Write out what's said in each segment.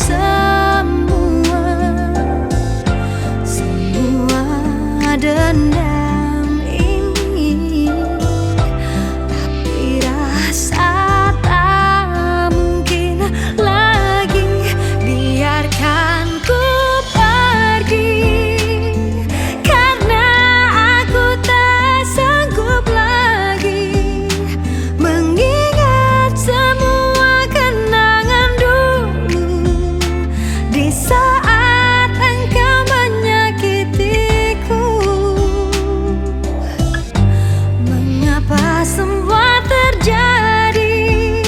semua dendam ini, tapi rasa tak mungkin lagi biarkan ku pergi, karena aku tak sanggup lagi mengingat semua kenangan dulu di saat engkau menyakitiku. Mengapa semua terjadi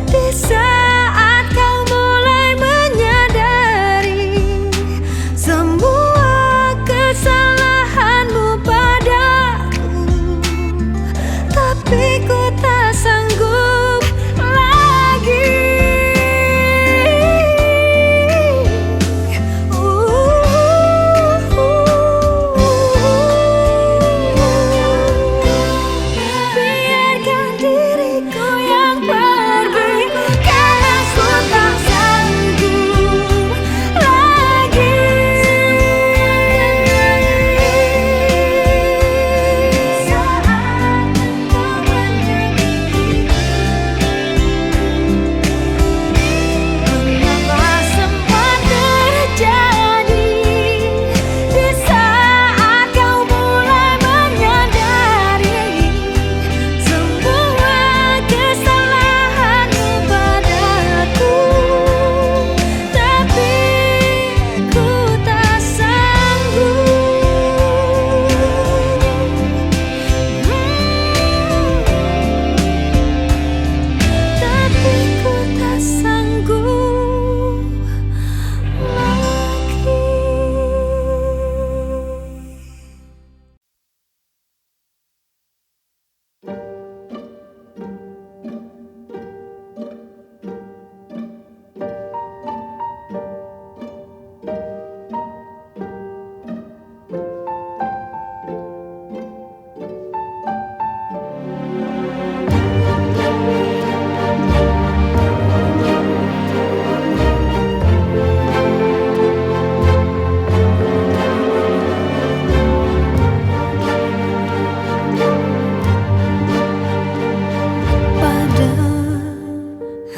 di saat kau mulai menyadari semua kesalahanmu padaku, tapi ku tak sanggup lagi. Biarkan diriku yang pergi, karena ku tak sanggup lagi. Saat engkau mengapa semua terjadi di saat kau mulai menyadari semua kesalahanmu padaku, tapi ku tak sanggup. Tapi ku tak sanggup lagi. Pada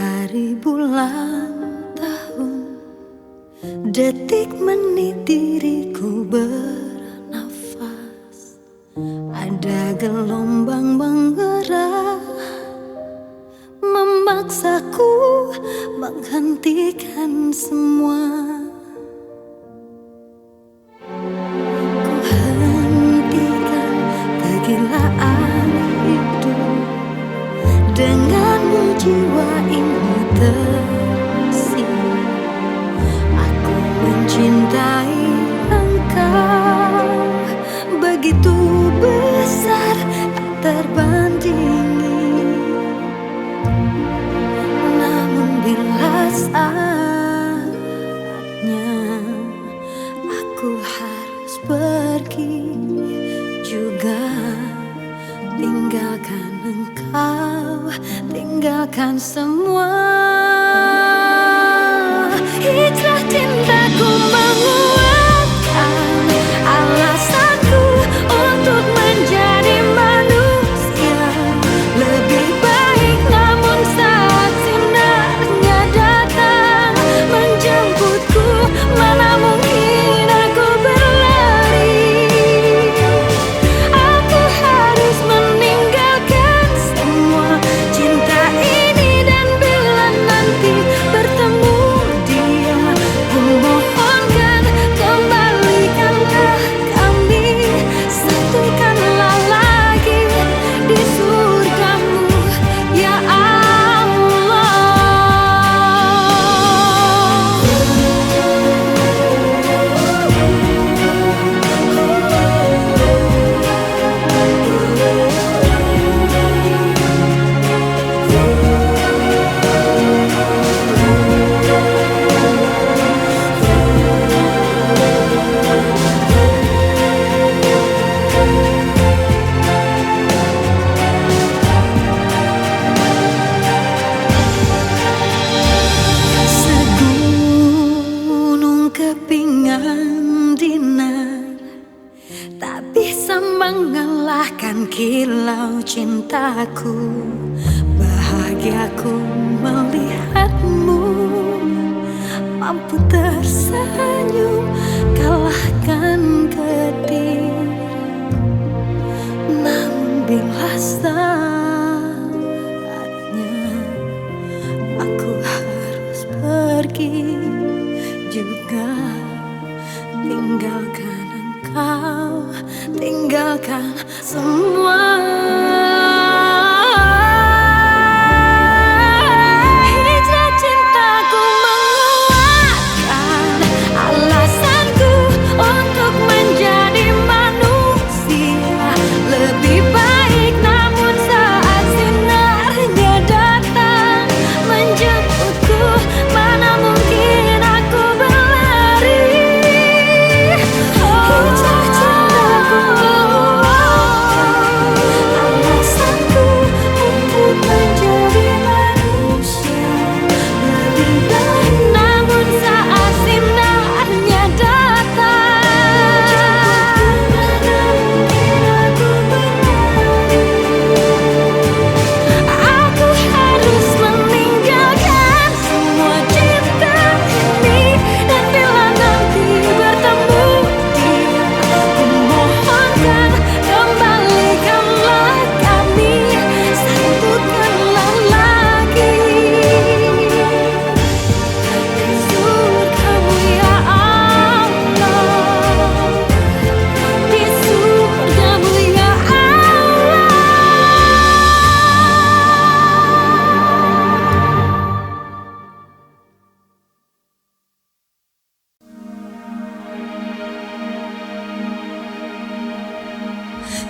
hari bulan tahun, detik menit diriku bernafas, ada gelombang mengerah memaksaku menghentikan semua. Ku hentikan kegilaan hidup, denganmu jiwa ini tersirat. Aku mencintai engkau begitu besar, tak terbandingi. Namun bila saatnya aku harus pergi juga, tinggalkan engkau, tinggalkan semua. Hijrah cintaku menguatkan alasanku untuk menjadi manusia lebih baik. Namun saat sinarnya datang menjemputku, mana mungkin aku berlari. Aku harus meninggalkan semua cinta ini, dan bila kilau cintaku, bahagiaku melihatmu mampu tersenyum kalahkan getir. Namun bila saatnya aku harus pergi juga, tinggalkan engkau, tinggalkan semua. Hijrah cintaku menguatkan alasanku untuk menjadi manusia lebih baik. Namun saat sinarnya datang menjemputku, mana mungkin aku berlari. Hijrah cintaku menguatkan alasanku untuk menjadi manusia lebih baik. Namun saat sinarnya datang aku harus meninggalkan semua cinta ini. Dan bila nanti bertemu dia, ku mohonkan kembalikanlah kami, satukanlah lagi di surgamu ya Allah, di surgamu ya Allah.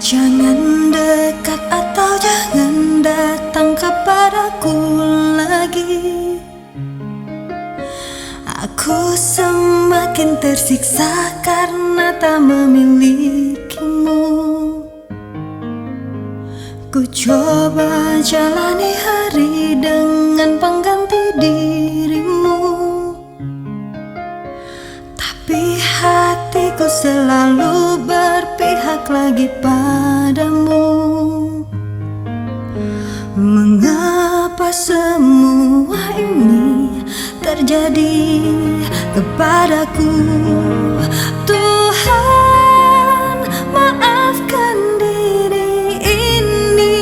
Jangan dekat atau jangan datang kepadaku lagi. Aku semakin tersiksa karena tak memilikimu. Ku coba jalani hari dengan pengganti dirimu, tapi hatiku selalu berpihak lagi padamu. Mengapa semua ini terjadi kepadaku? Tuhan, maafkan diri ini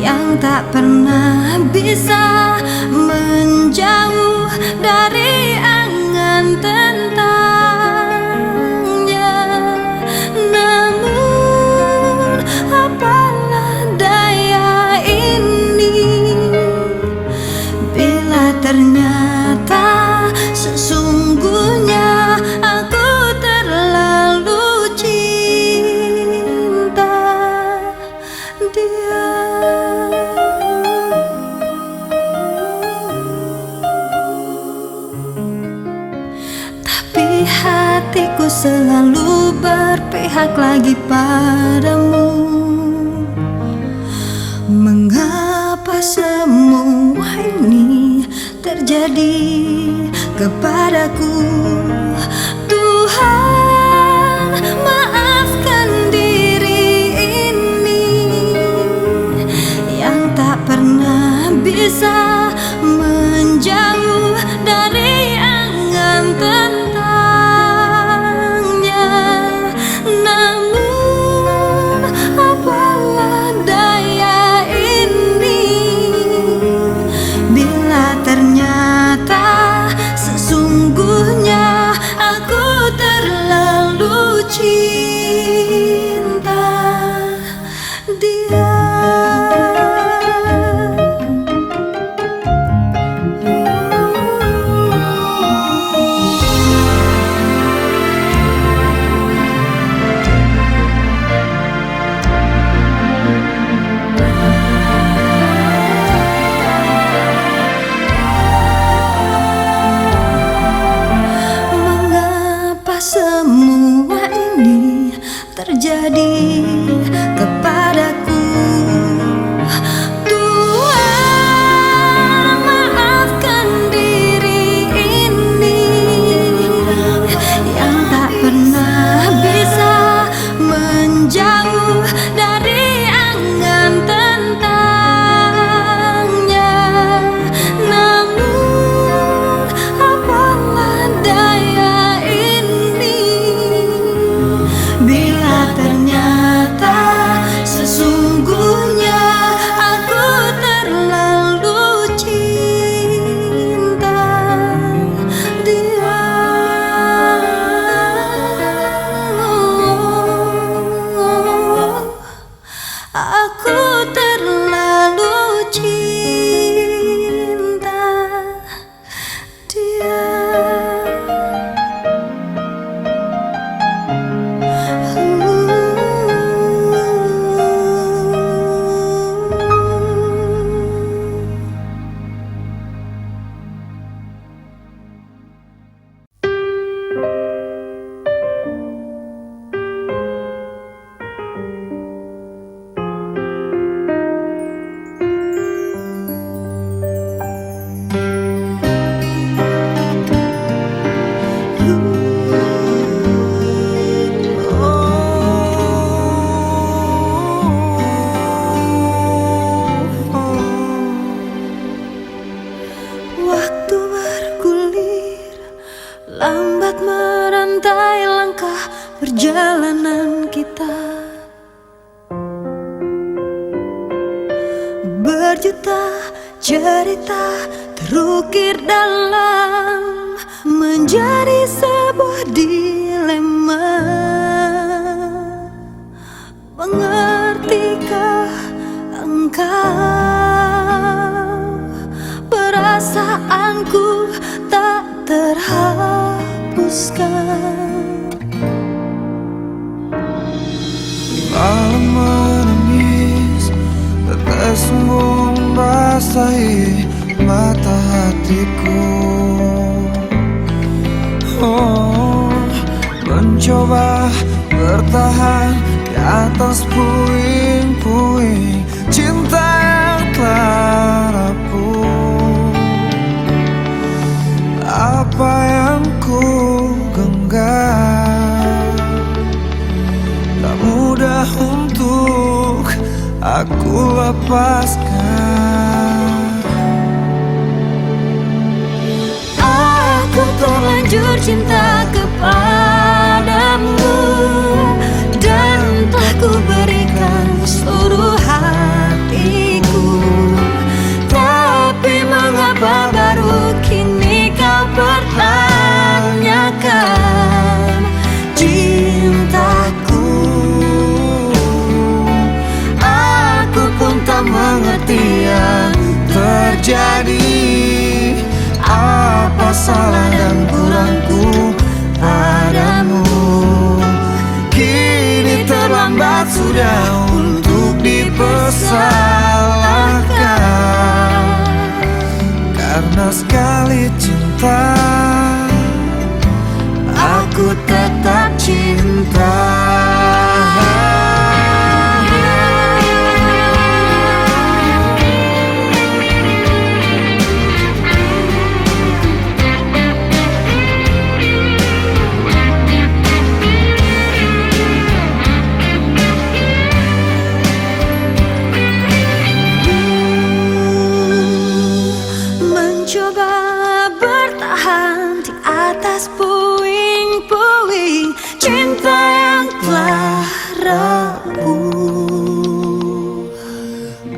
yang tak pernah bisa menjauh dari angan tentangnya. Namun apalah daya ini bila ternyata sesungguhnya aku terlalu cinta dia. Tapi hatiku selalu berpihak lagi padamu. Mengapa semua ini terjadi kepadaku? Tuhan, maafkan diri ini yang tak pernah bisa menjauh dari angan tentangnya. Namun apalah daya ini bila ternyata sesungguhnya aku terlalu Buat merantai langkah perjalanan kita. Berjuta cerita terukir dalam menjadi sebuah dilema. Mengertikah engkau perasaanku tak terhapuskan? Malam menangis, tetesmu membasahi mata hatiku. Oh, mencoba bertahan di atas puing-puing cinta yang telah rapuh. Apa yang ku genggam tak mudah untuk aku lepaskan. Aku terlanjur cinta kepadamu dan telah ku berikan seluruh hatiku. Tapi mengapa baru kini kau pertanyakan cintaku? Aku pun tak mengerti yang terjadi. Apa salah dan kurangku padamu? Kini terlambat sudah untuk dipersalahkan. Karena sekali cinta, aku tetap cinta. Mencoba bertahan di atas puing-puing cinta yang telah rapuh.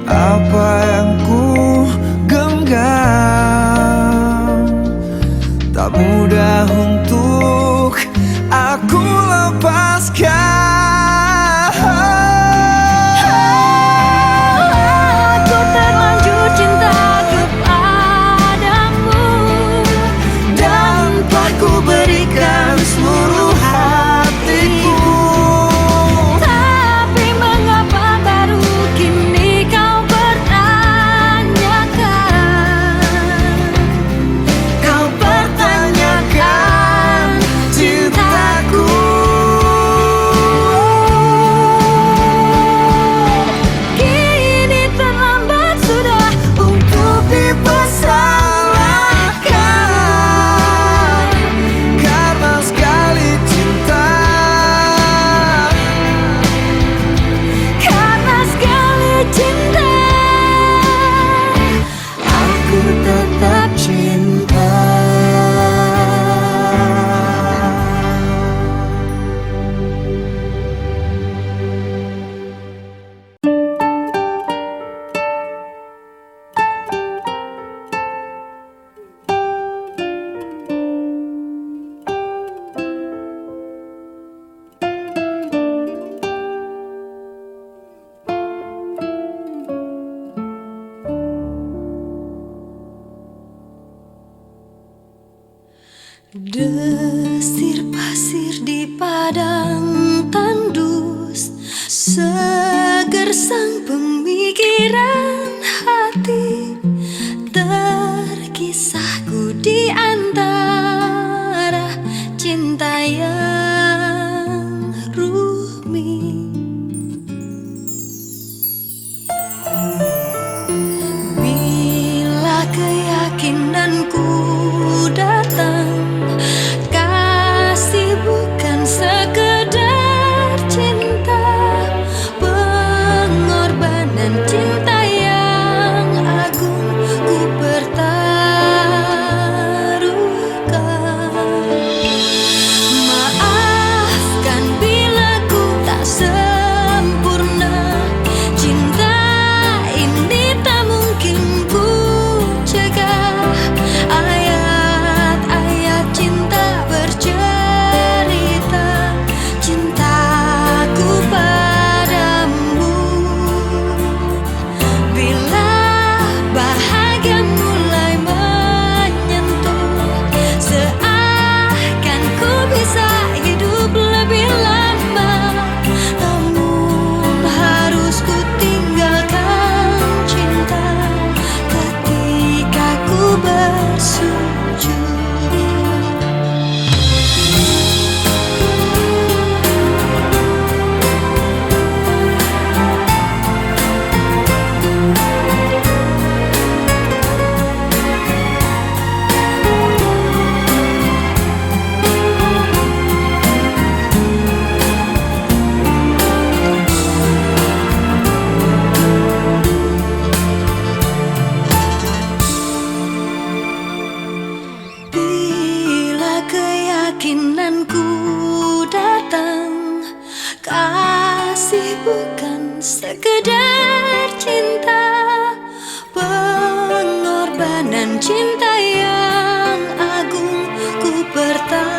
Apa yang ku genggam tak mudah untuk aku lepaskan. Aku terlanjur cinta kepadamu dan telah ku berikan seluruh hatiku. Tapi mengapa baru kini kau pertanyakan? Kau pertanyakan cintaku. Kini terlambat sudah untuk dipersalahkan. Karena sekali cinta, Karena sekali cinta, aku tetap cinta. Desir pasir di padang tandus, segersang pemikiran hati, terkisahku di antara cinta yang rumit. Bila keyakinanku datang, kasih bukan sekedar cinta, pengorbanan cinta keyakinanku datang. Kasih bukan sekedar cinta, pengorbanan cinta yang agung ku pertaruhkan.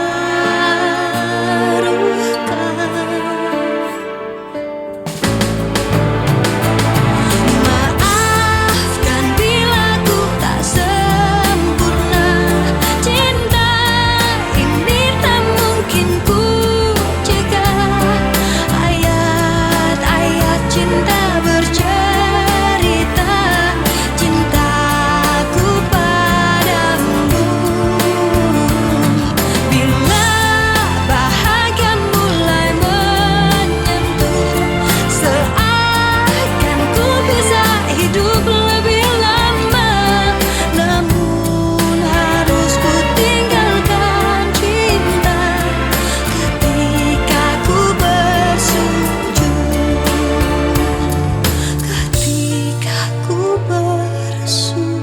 Maafkan bila ku tak sempurna, cinta ini tak mungkin ku cegah. Ayat-ayat cinta bercerita cintaku padamu. Bila bahagia mulai menyentuh, seakan ku bisa hidup lebih lama. Namun harus ku tinggalkan cinta ketika ku bersujud. Ketika ku bersujud.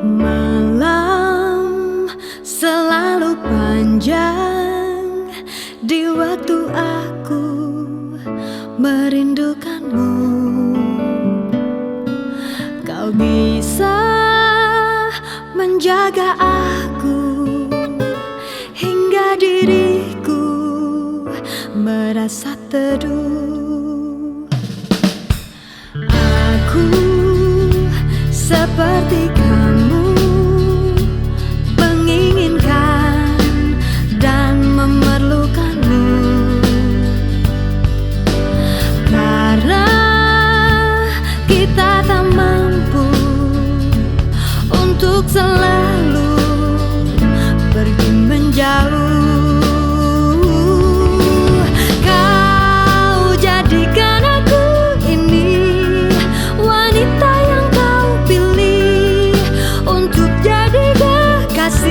Malam selalu panjang di waktu aku merindukanmu. Kau bisa menjaga aku hingga diriku merasa teduh. Aku seperti kamu, menginginkan dan memerlukanmu. Karena kita tak mampu untuk selalu pergi menjauh. Kau jadikan aku ini wanita yang kau pilih untuk jadi kekasihmu.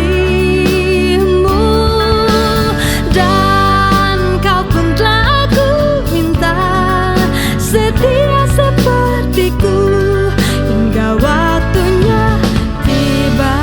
Dan kau pun telah aku minta setia sepertiku hingga waktunya tiba.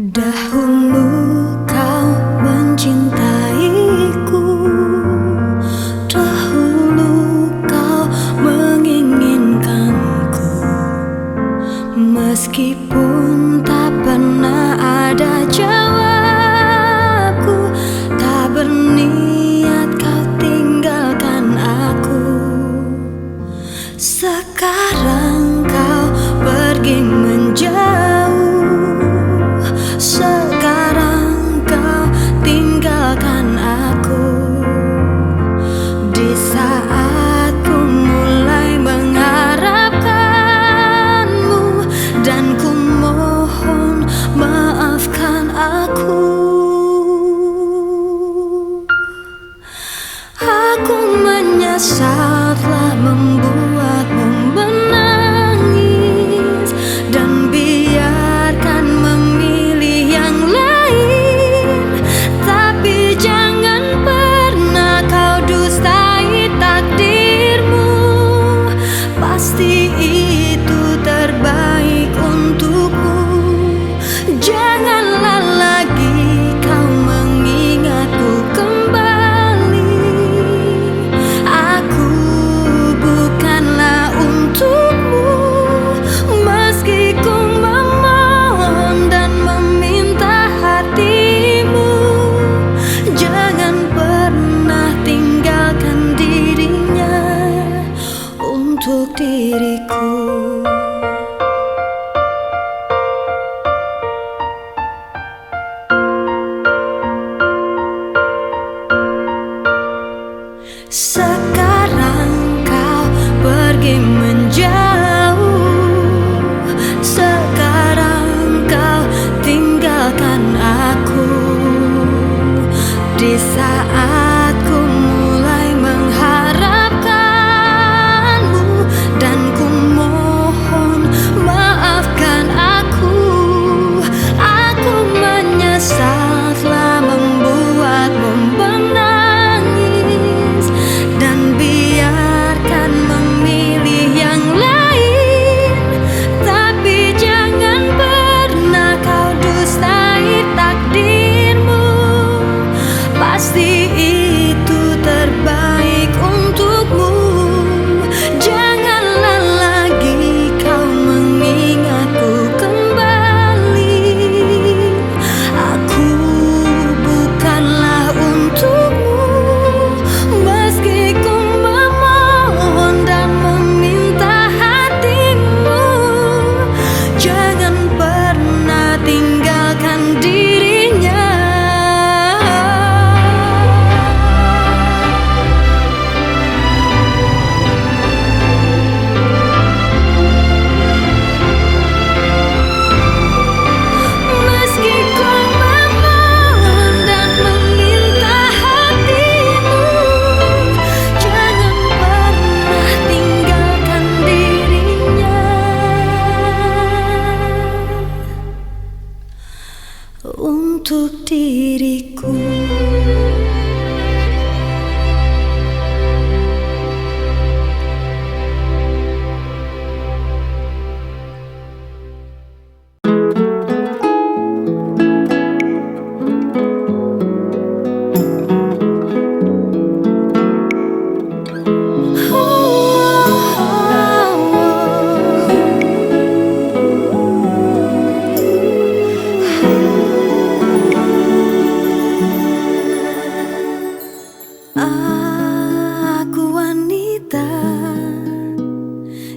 Dahulu kau mencintaiku, dahulu kau menginginkanku, meskipun tak pernah ada jawabku, tak berniat kau tinggalkan aku. Sekarang kau pergi menjauh, sekarang kau tinggalkan aku. Di saat ku mulai mengharapkanmu, dan ku mohon maafkan aku. Aku menyesal telah membuatmu menangis, dan biarkan memilih yang lain. Tapi jangan pernah kau dustai takdirmu, pasti itu terbaik untukmu. Janganlah lagi kau mengingatku kembali. Aku bukanlah untukmu, meski ku memohon dan meminta hatimu. Jangan pernah tinggalkan dirinya untuk diriku. Sekarang kau pergi menjauh, sekarang kau tinggalkan aku. Di saat ku mulai mengharapkanmu, dan ku mohon maafkan aku. Aku menyesal telah membuatmu menangis, dan biarkan memilih yang lain. Tapi jangan pernah kau dustai takdirmu, pasti itu terbaik untukmu. Janganlah lagi kau mengingatku kembali. Aku bukanlah untukmu, meski ku memohon dan meminta hatimu. Jangan pernah tinggalkan dirinya. Meski ku memohon dan meminta hatimu, jangan pernah tinggalkan dirinya untuk diriku. Aku wanita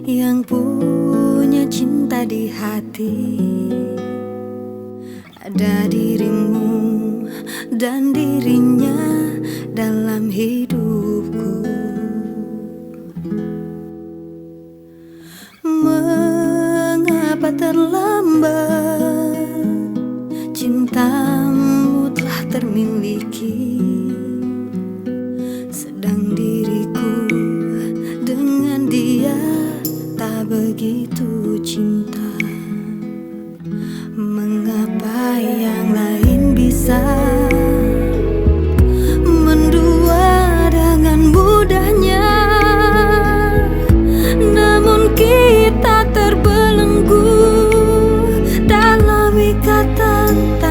yang punya cinta di hati. Ada dirimu dan dirinya dalam hidupku. Mengapa terlambat cintamu telah termiliki, sedang diriku dengan dia tak begitu cinta. Mengapa yang lain bisa mendua dengan mudahnya, namun kita terbelenggu dalam ikatan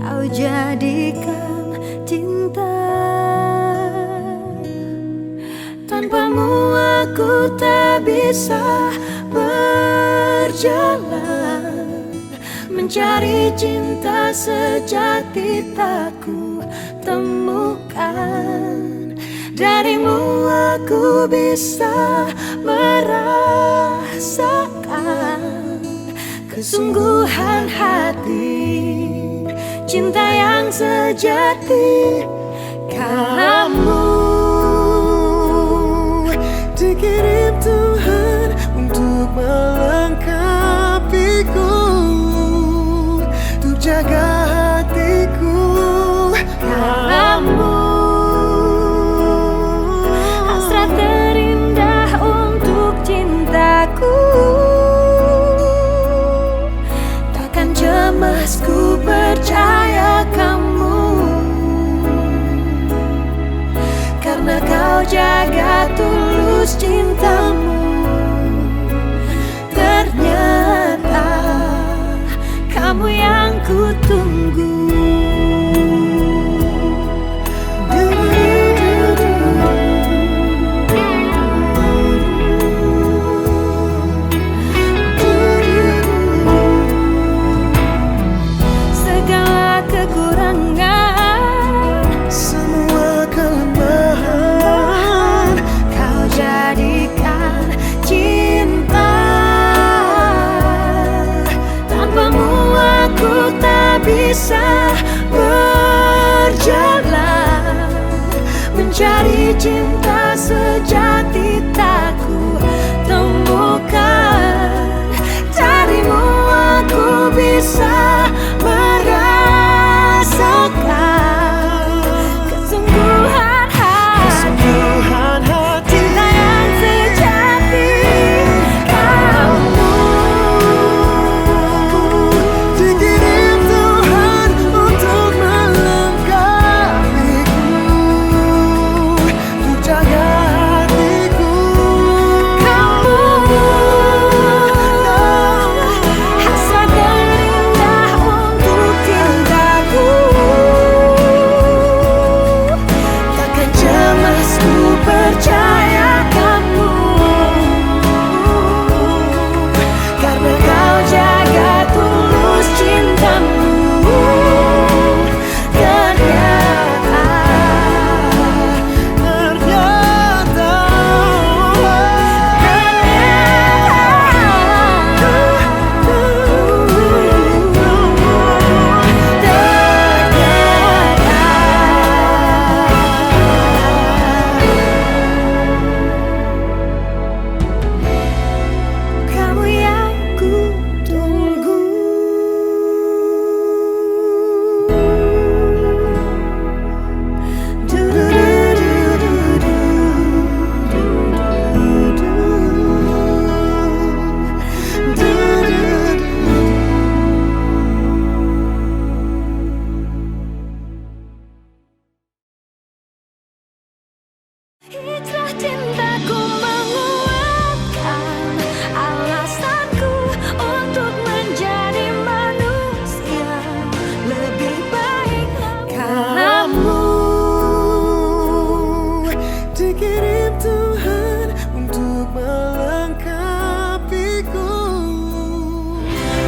kau jadikan cinta. Tanpamu aku tak bisa berjalan, mencari cinta sejati tak ku temukan. Darimu aku bisa merasakan kesungguhan hati, cinta yang sejati. Kamu dikirim Tuhan untuk melengkapiku, untuk jaga hatiku. Kamu hasrat terindah untuk cintaku. Takkan cemas, ku percaya kamu, karena kau jaga tulus cintamu. Ternyata kamu yang ku tunggu. Segala kekurangan, Semua kelemahan kau jadikan cinta. Tanpamu aku tak bisa berjalan, mencari cinta sejati tak ku temukan. Darimu aku bisa merasakan kesungguhan hati, cinta yang sejati. Kamu dikirim Tuhan untuk melengkapiku, untuk jaga hatiku. Kamu hasrat terindah untuk cintaku. Takkan cemas, ku percaya kamu, karena kau jaga tulus cintamu. Ternyata kamu yang ku tunggu. Hijrah cintaku menguatkan alasanku untuk menjadi manusia lebih baik. Kamu Dikirim Tuhan untuk melengkapiku,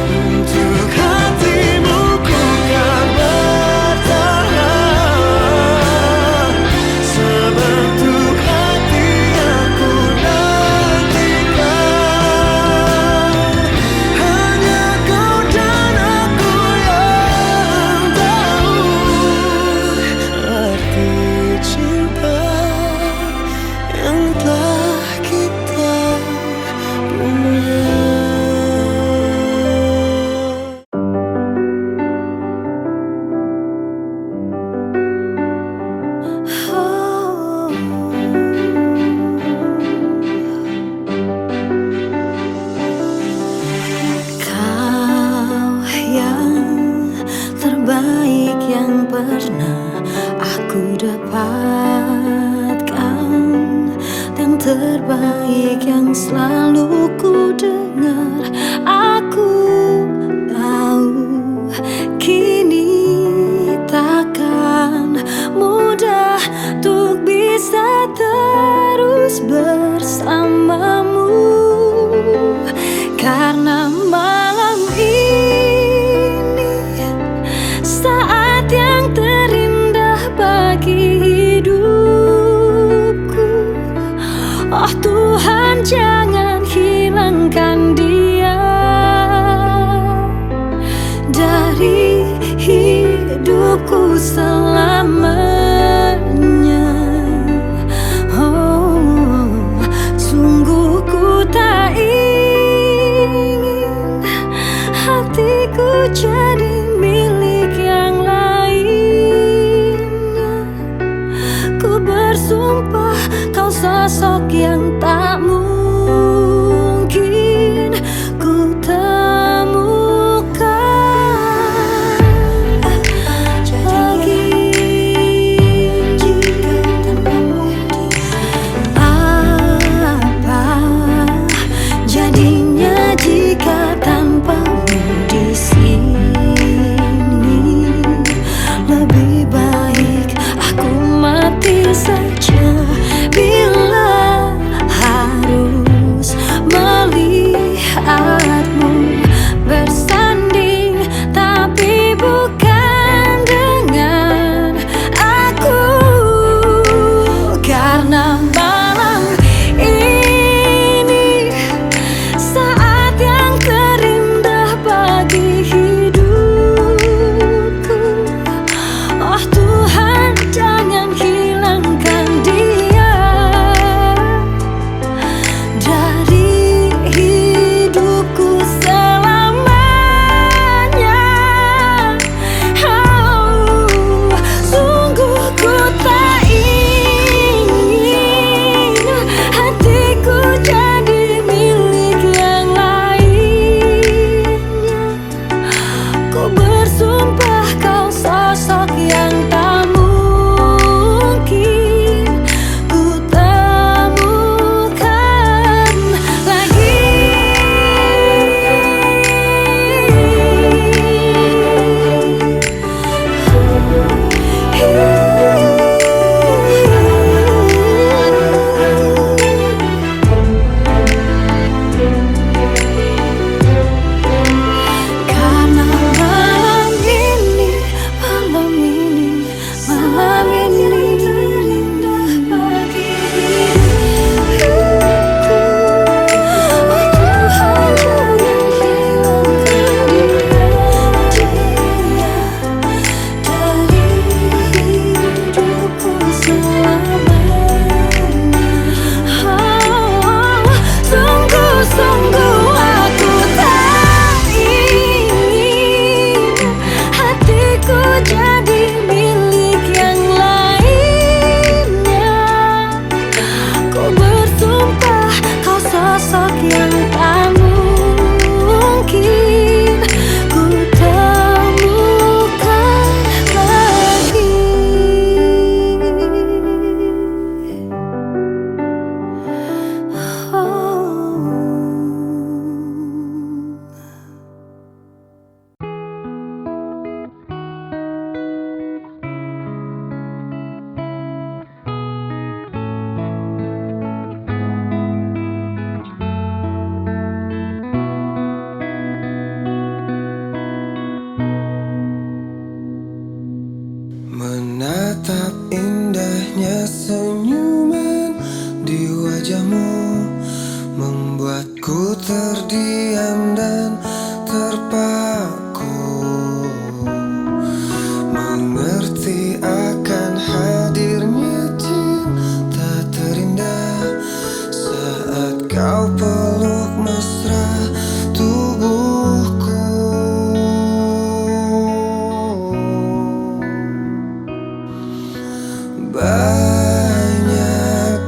untuk hatimu ku kan bertahan, sebentuk hati yang ku nantikan. Hanya kau dan aku yang tahu arti cinta yang telah kita punya. oh. Kau yang terbaik yang pernah aku dapatkan, yang terbaik yang selalu ku dengar. Aku tahu kini selamanya. Oh, sungguh ku tak ingin hatiku jadi milik yang lainnya. Ku bersumpah kau sosok yang tak mungkin ku temukan lagi. Apa jadinya jika tanpamu di sini? Lebih baik aku mati saja bila harus melihatmu bersanding, tapi bukan dengan aku. Karena malam ini saat yang terindah bagi hidupku. Oh Tuhan, jangan hilangkan dia dari hidupku selamanya. Oh, sungguh ku tak ingin hatiku jadi milik yang lainnya. Ku bersumpah kau sosok yang tak mungkin ku temukan lagi. Karena malam ini, malam ini, malam ini terindah bagi hidupku. Oh Tuhan, jangan hilangkan dia dari hidupku selamanya. Oh, sungguh-sungguh aku tak ingin hatiku jadi milik yang lainnya. Ku bersumpah kau sosok yang tak mungkin ku temukan lagi. Menatap indahnya senyuman di wajahmu membuatku terdiam dan terpaku, mengerti akan hadirnya cinta terindah saat kau peluk mesra tubuhku. Banyak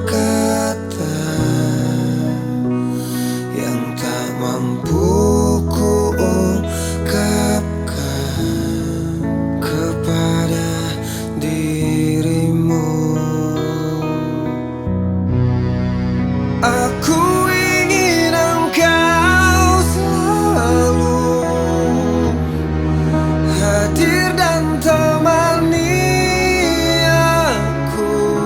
kata yang tak mampu ku ungkapkan kepada dirimu. Aku ingin engkau selalu hadir dan temani aku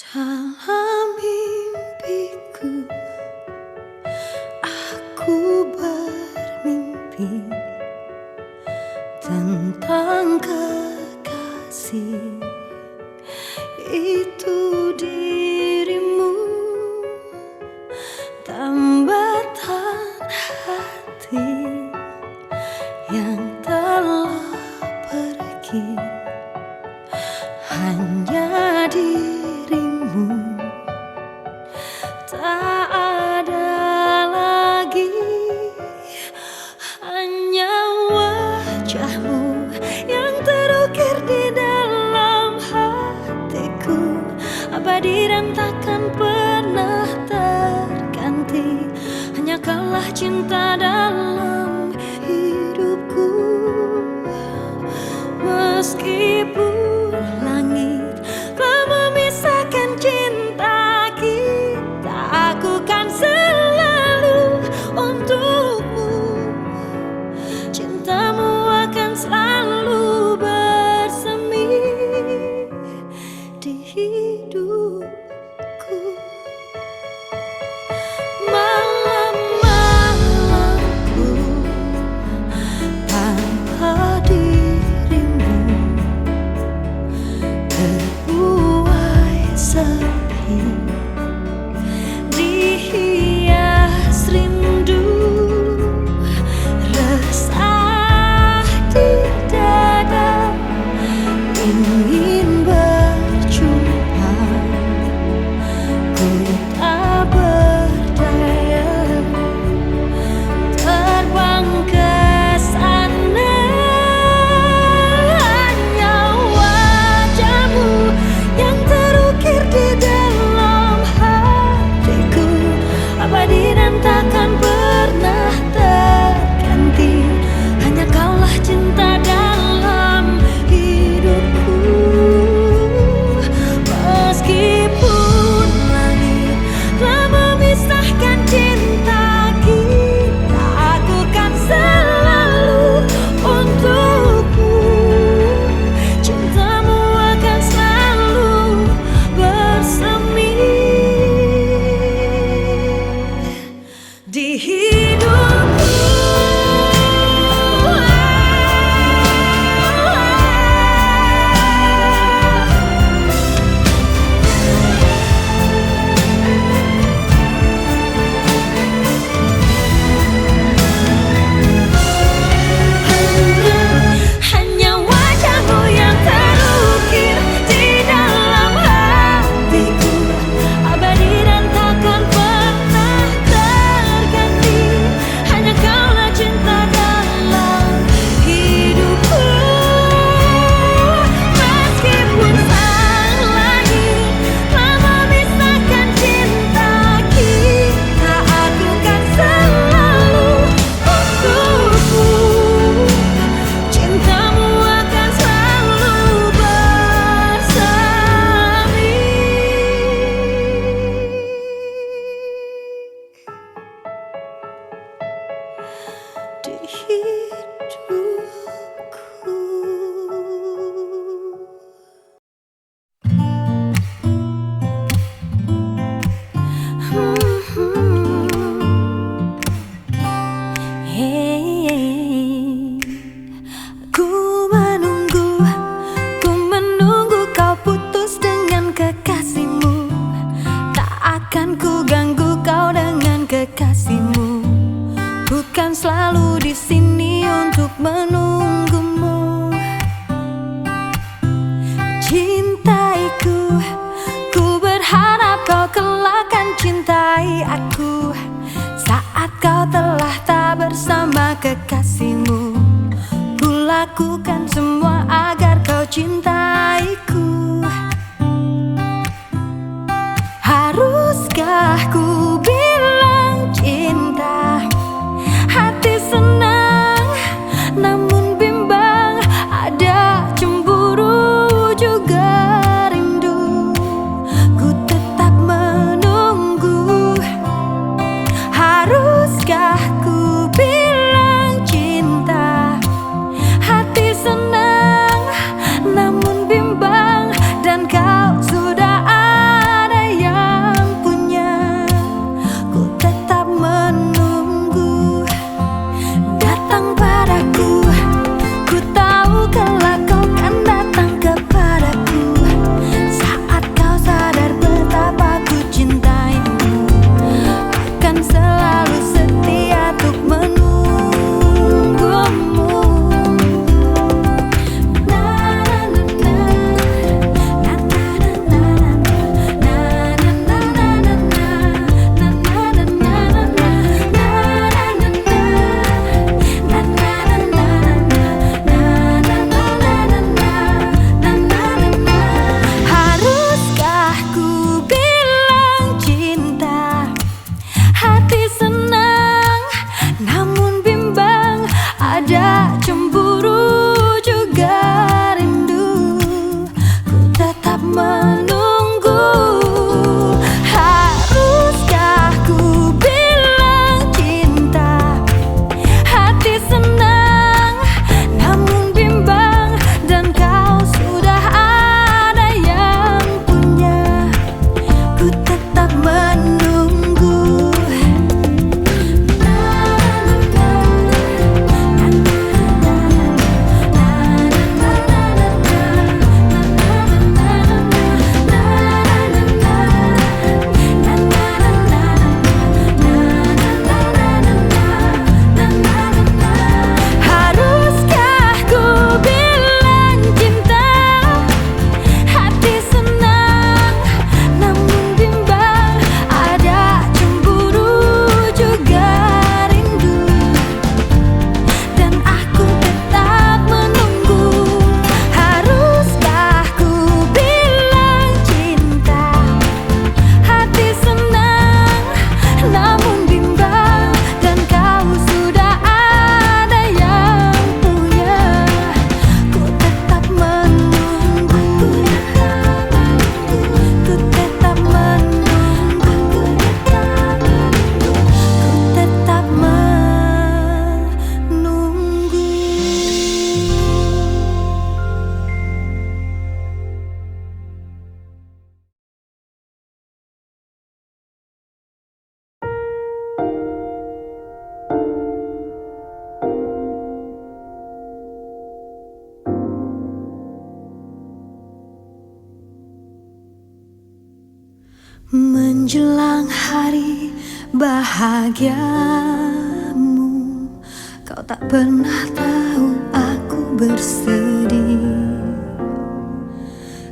Dalam mimpiku, aku bermimpi tentang kekasih. Itu dirimu, tambatan hati yang telah pergi. Hanya dirimu, tak ada lagi. Hanya wajahmu yang terukir di dalam hatiku, abadi dan takkan pernah terganti. Hanya kaulah cinta dalam hidupku. Meskipun langit telah memisahkan cinta kita, aku kan selalu untukmu. Cintamu akan selalu bersemi di hidupku. Malam-malamku tanpa dirimu terbuai sepi, dihias rindu, resah di dada, ingin berjumpa, ku tak berdaya terbang ke sana. Hanya wajahmu yang terukir di dalam hatiku, abadi dan takkan pernah terganti. Hanya kaulah cinta dalam hidupku. Meskipun langit telah memisahkan cinta kita, aku kan selalu untukmu. Cintamu akan selalu bersemi di hidupku. Hanya wajahmu yang terukir di dalam hatiku, abadi dan takkan pernah terganti. Hanya kaulah cinta dalam hidupku. Meskipun sang langit telah memisahkan cinta kita, aku kan selalu untukmu. Cintamu akan selalu bersemi di hidupku. Ku menunggu kau putus dengan kekasihmu. Tak akan ku ganggu kau dengan kekasihmu. Bukan selalu di sini untuk menunggumu. Cintaiku, ku berharap kau kelak akan cintai aku. Saat kau telah tak bersama kekasihmu, ku lakukan semua agar kau cintaiku. Haruskah ku bilang cinta? Hati senang, namun bimbang, ada cemburu juga rindu. Ku tetap menunggu. Haruskah ku bilang cinta? Hati senang, namun menjelang hari bahagiamu, kau tak pernah tahu aku bersedih.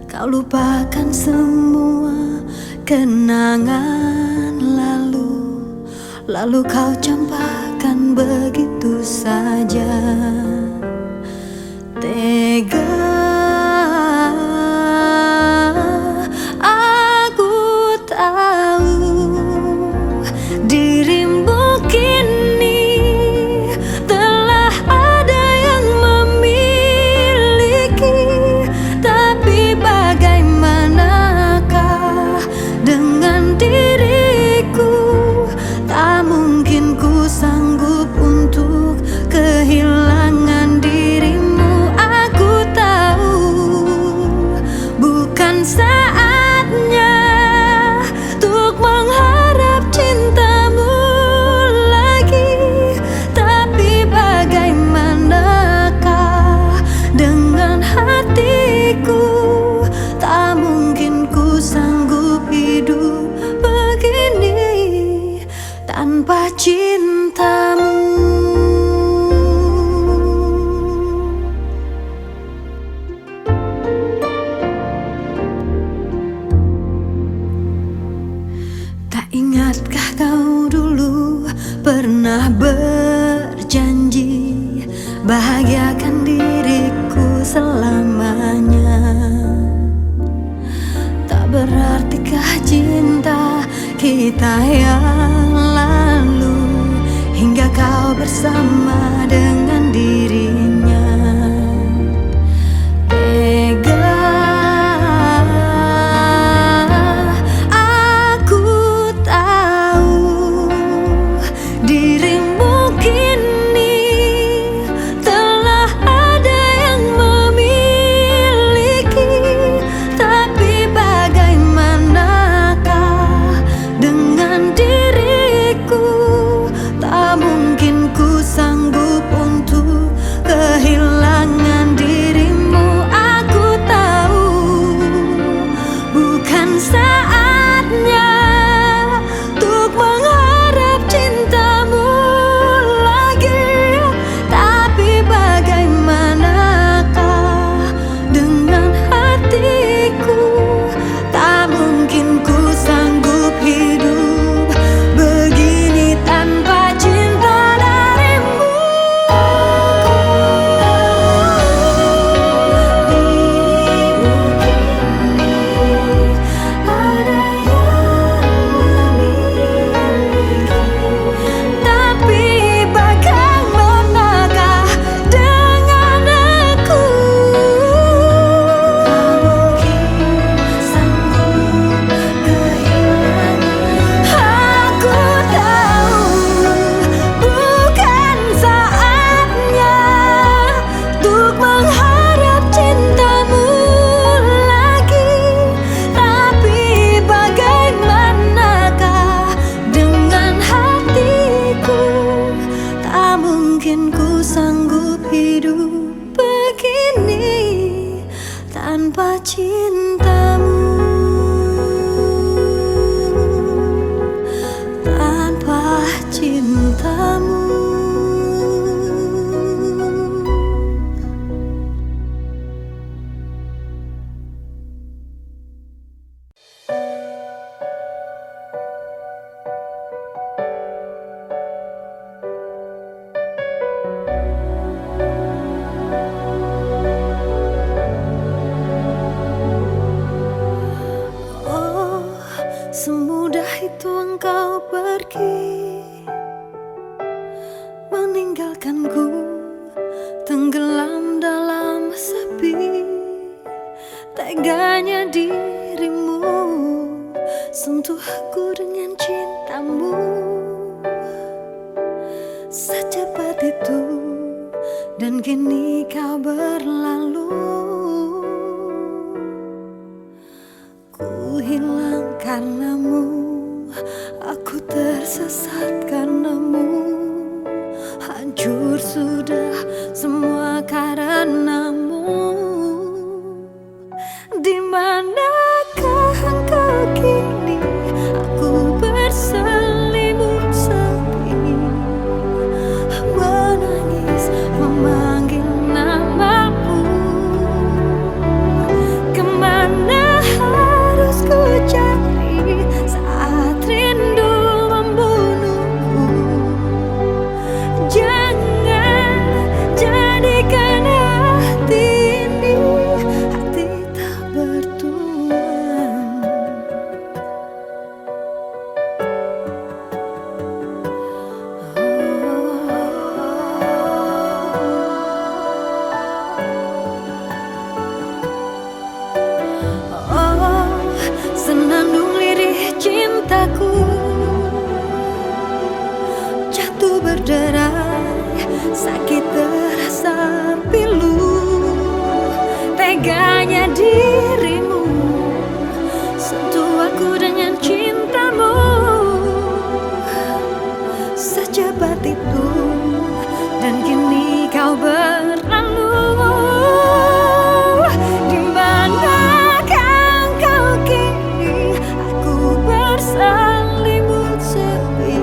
Kau lupakan semua kenangan lalu, lalu kau campakkan begitu saja. Tega aku tahu dirimu kini telah ada yang memiliki. Tapi bagaimanakah dengan diriku? Tak mungkin ku sanggup untuk kehilangan dirimu. Aku tahu bukan saatnya untuk mengharap cintamu lagi. Tapi bagaimanakah dengan hatiku? Tak mungkin ku sanggup hidup begini tanpa cintamu. Tak ingatkah kau dulu pernah berjanji bahagiakan diriku selamanya? Tak berartikah cinta kita yang lalu hingga kau bersama dengan dirinya? Tega aku tahu dirimu kini telah ada yang memiliki. Tapi bagaimanakah dengan diriku? Tak mungkin ku sanggup untuk kehilangan dirimu. Aku tahu bukan saatnya untuk mengharap cintamu lagi. Tapi bagaimanakah dengan hatiku? Tak mungkin ku sanggup hidup begini tanpa cinta darimu. Dirimu kini ada yang memiliki. Tapi bagaimanakah dengan aku? Tak mungkin sanggup kehilangan. Aku tahu bukan saatnya untuk mengharap cintamu lagi. Tapi bagaimanakah dengan hatiku? Tak mungkin ku sanggup hidup begini tanpa cintamu. Tanpa cintamu. Oh, semudah itu engkau pergi, meninggalkanku tenggelam dalam sepi. Teganya dirimu sentuh aku dengan cintamu. Secepat itu dan kini kau berlalu. Ku hilang karenamu, aku tersesat karenamu. Hancur sudah semua karenamu. Di manakah engkau kini? Aku sakit terasa pilu. Teganya dirimu sentuh aku dengan cintamu, secepat itu dan kini kau berlalu. Di manakah kau kini? Aku berselimut sepi,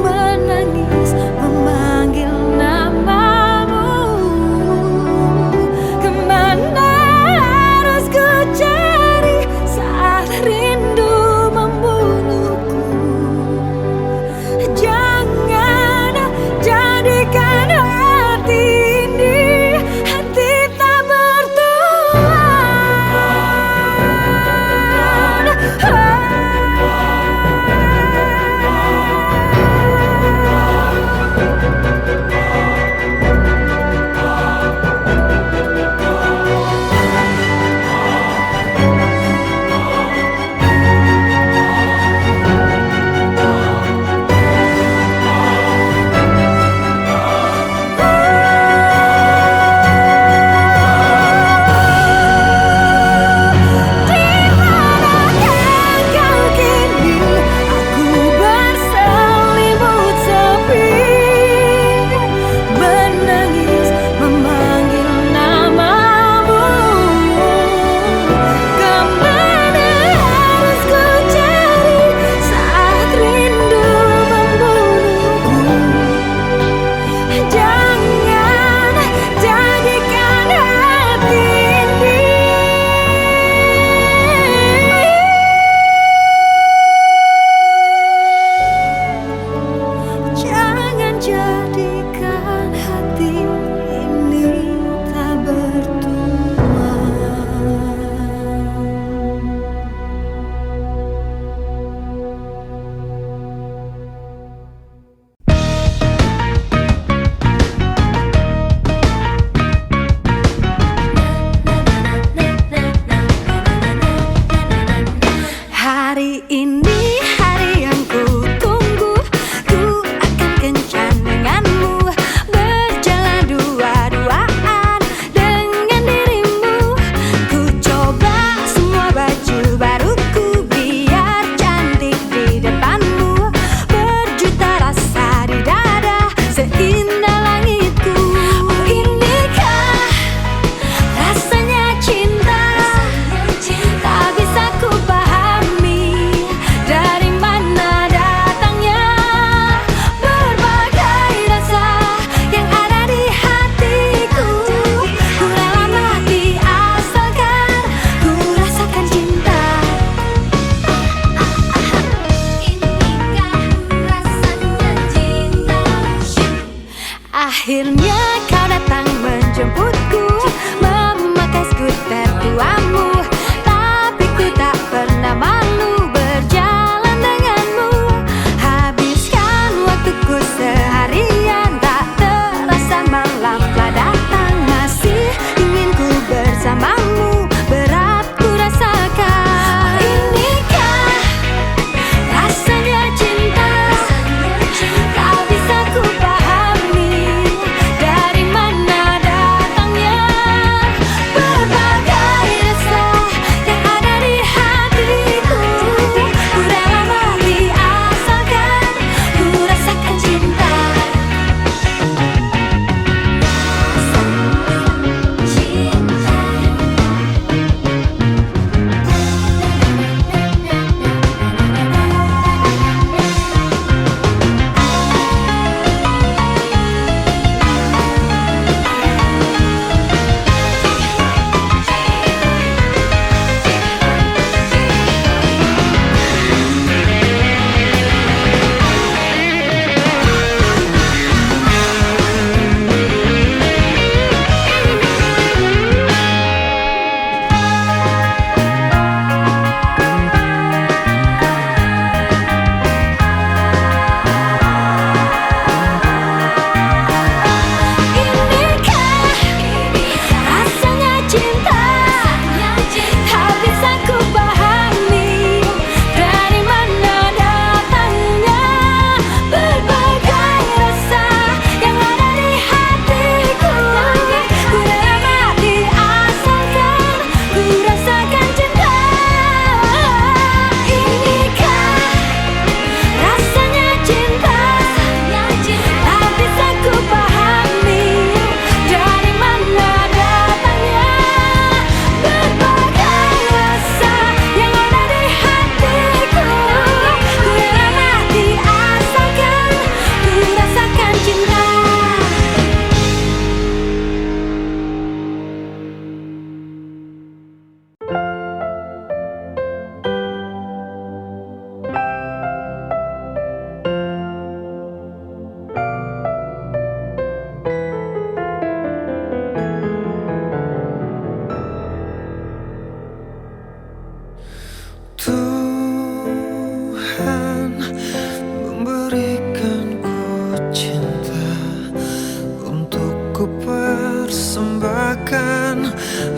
menangis memanggil namamu. Kemana harus ku cari saat rindu membunuhku? Jangan jadikan hati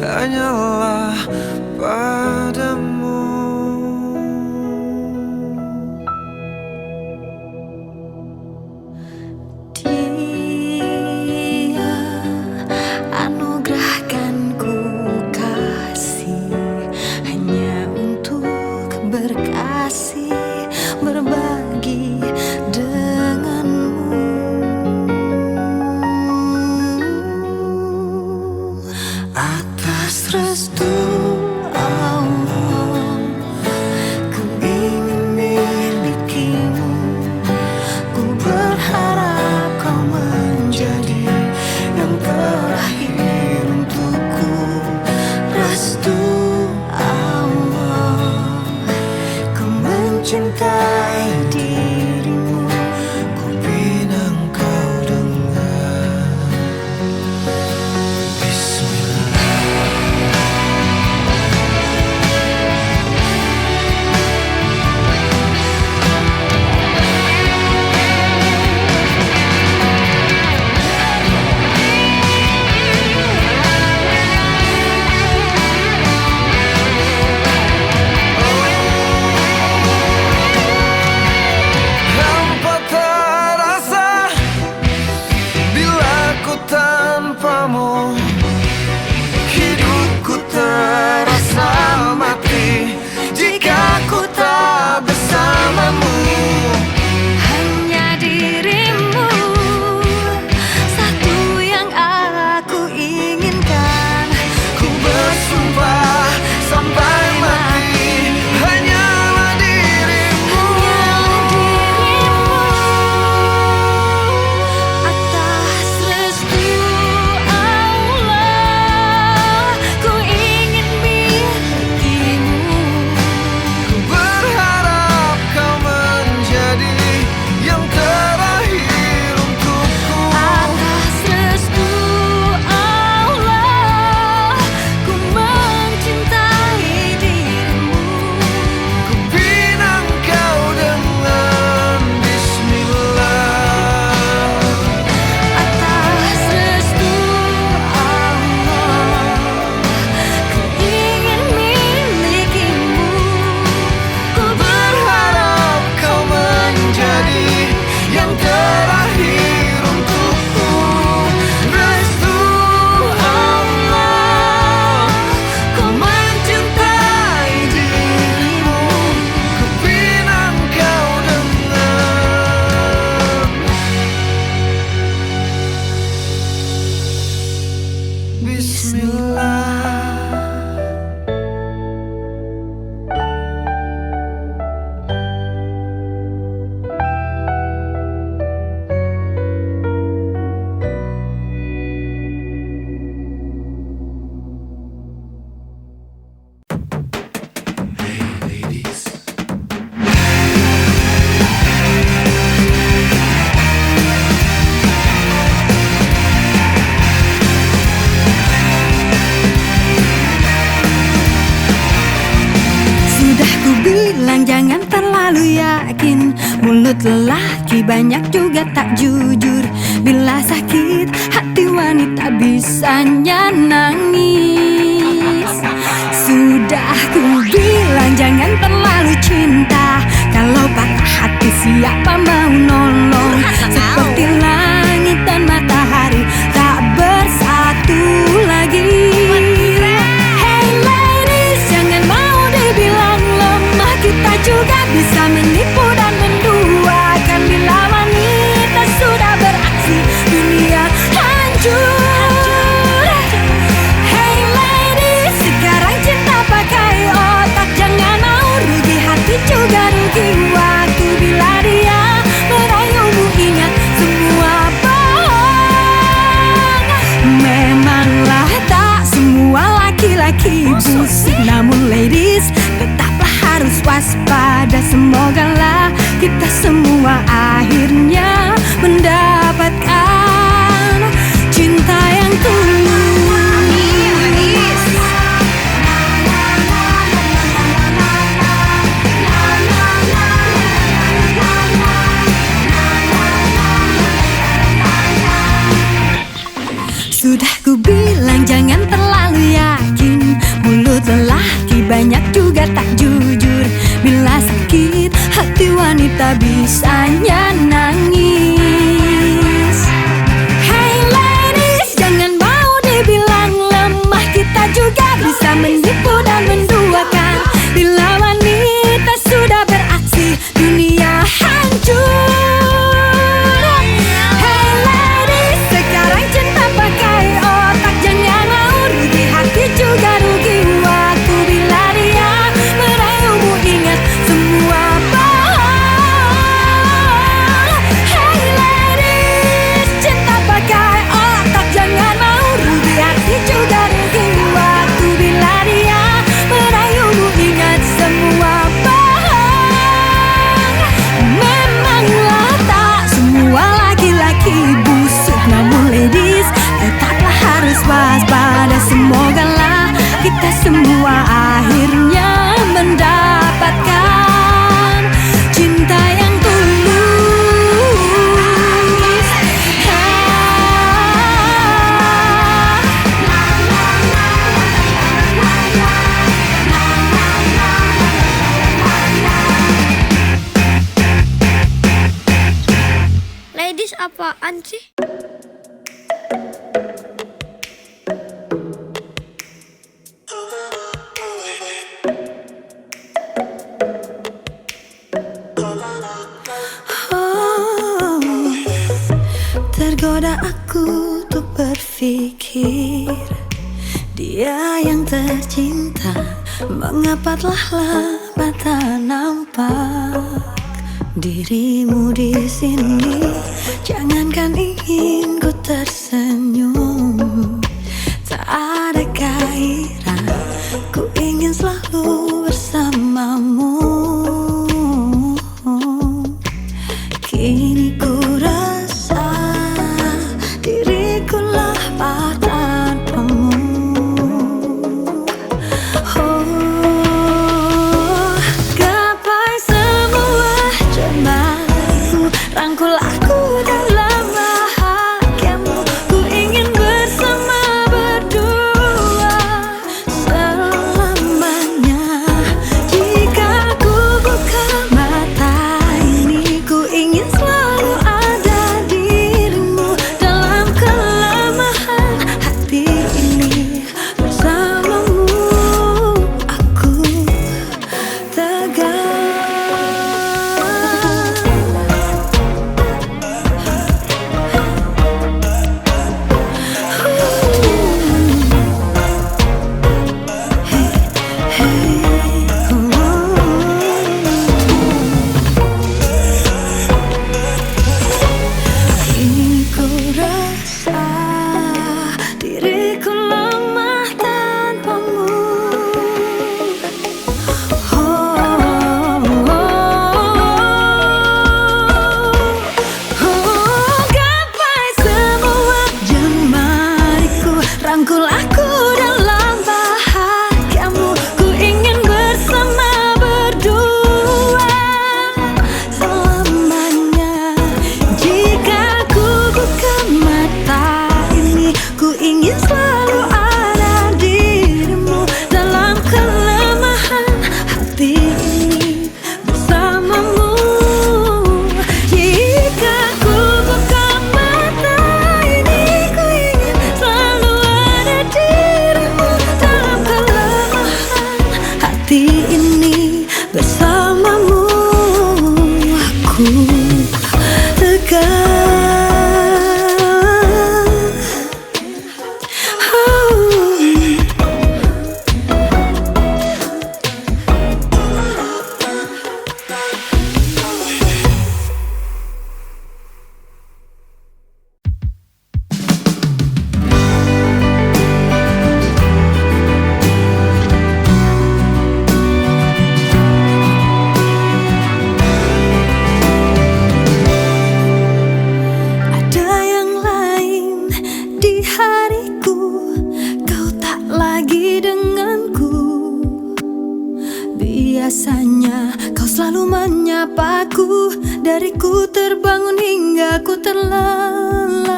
hanyalah padamu. Dia anugerahkan ku kasih hanya untuk berkasih, berbagi denganmu. Atas restu Allah, ku ingin milikimu. Ku berharap kau menjadi yang terakhir untukku. Restu Allah, ku mencintai dirimu. Ku pinang kau dengan Bismillah. Hampa terasa bila ku tanpamu. Hidupku terasa mati jika ku tak bersamamu. Hanya dirimu, satu yang aku inginkan. Ku bersumpah sampai mati, hanyalah dirimu. Atas restu Allah, ku ingin milikimu. Ku berharap kau menjadi yang terakhir untukku. Atas restu Allah, ku mencintai dirimu. Ku pinang kau dengan Bismillah. Atas restu Allah, ku ingin milikimu. Ku Berharap kau menjadi yang terakhir untukku. Restu Allah, ku mencintai dirimu. ku pinang kau dengan Bismillah. Sudah ku bilang jangan terlalu yakin. Mulut lelaki banyak juga tak jujur. Bila sakit hati wanita bisanya nangis. Sudah ku bilang jangan terlalu cinta. Kalau patah hati siapa mau nolong. Seperti langit dan matahari tak bersatu lagi. Hey ladies, jangan mau dibilang lemah. Kita juga bisa menipu dan menduakan. Bila wanita sudah beraksi, dunia hancur. Hey ladies, sekarang cinta pakai otak. Jangan mau rugi hati juga rugi waktu. Bila dia merayumu ingat semua bohong. Memanglah tak semua laki-laki busuk. Namun ladies tetaplah harus waspada. Semogalah kita semua akhirnya mendapatkan cinta yang tulus. Sudah ku bilang jangan terlalu yakin. bisanya nangis. Hey ladies, jangan mau dibilang lemah, kita juga bisa menipu dan menduakan. Bila wanita sudah beraksi, dunia hancur. Hey ladies, sekarang cinta pakai otak, jangan mau rugi hati juga rugi waktu. Bila dia merayumu ingat semua bohong. Hey ladies, cinta pakai otak, jangan mau rugi hati juga rugi waktu. Bila dia merayumu ingat semua bohong. Memanglah tak semua laki-laki busuk, namun ladies tetaplah harus waspada. Semogalah kita semua akhirnya mendapatkan cinta yang tulus. Ladies apaan sih? Oh, tergoda aku untuk berpikir, dia yang tercinta, mengapa telah lama tak nampak dirimu di sini. Jangankan ingin ku tersenyum, tak ada gairah, ku ingin selalu bersamamu. Kini ku rasa diriku lapar tanpamu. Oh, gapai semua cemburu, rangkul aku dalam bahagiamu. Ku ingin bersama berdua selamanya. Jika ku buka mata ini, ku ingin selalu ada dirimu dalam kelemahan hati ini. Bersamamu aku tegar. Kini ku rasa diriku lemah tanpamu. Gapai semua jemariku, rangkul aku dalam bahagiamu. Ku ingin bersama berdua selamanya. Jika ku buka mata ini, ku ingin selalu ada dirimu dalam kelemahan hati ini. Bersamamu. Jika ku buka mata ini, ku ingin selalu ada dirimu dalam kelemahan hati ini. Bersamamu aku tegar. Ada yang lain di hariku, kau tak lagi denganku. Biasanya kau selalu menyapaku, dariku terbangun hingga ku terlelap.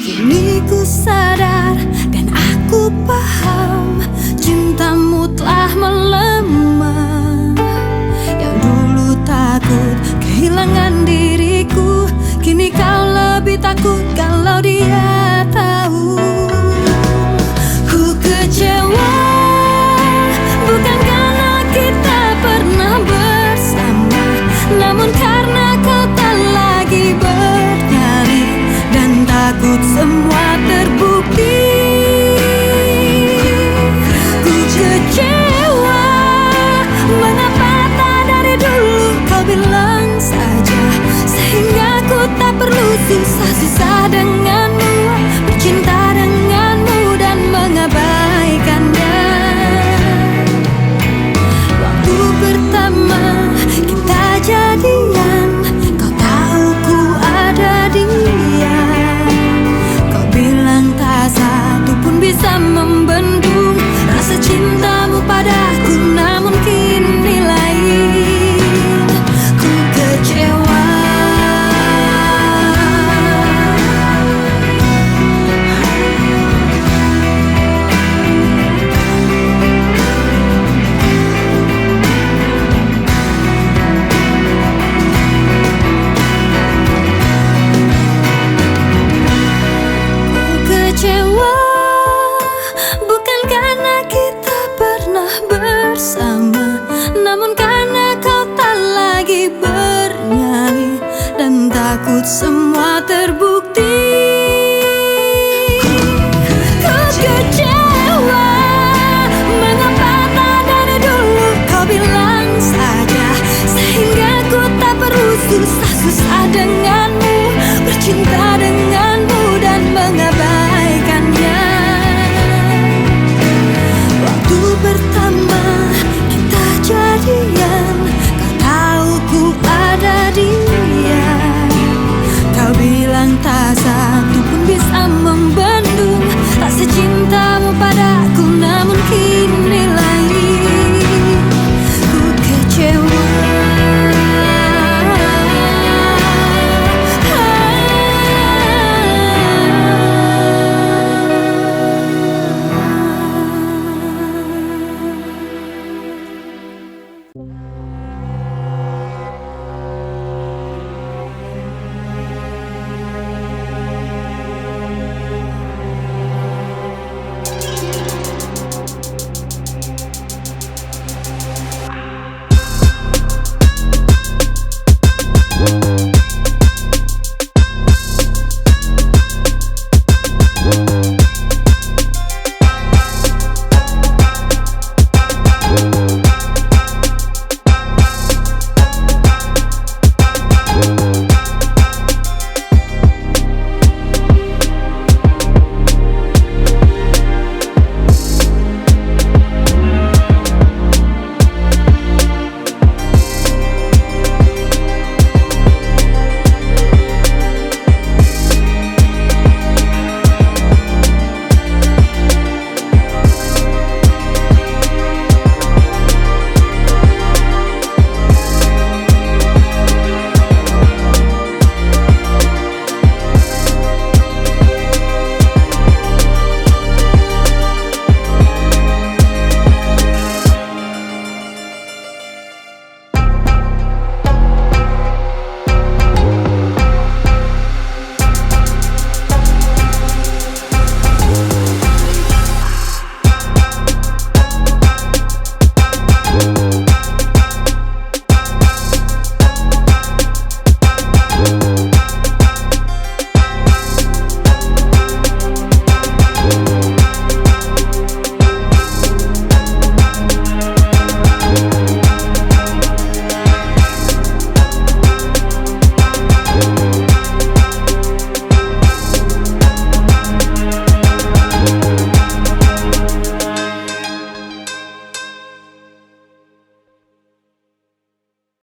Kini ku sadar dan aku paham, cintamu telah melemah. Yang dulu semua terbuka.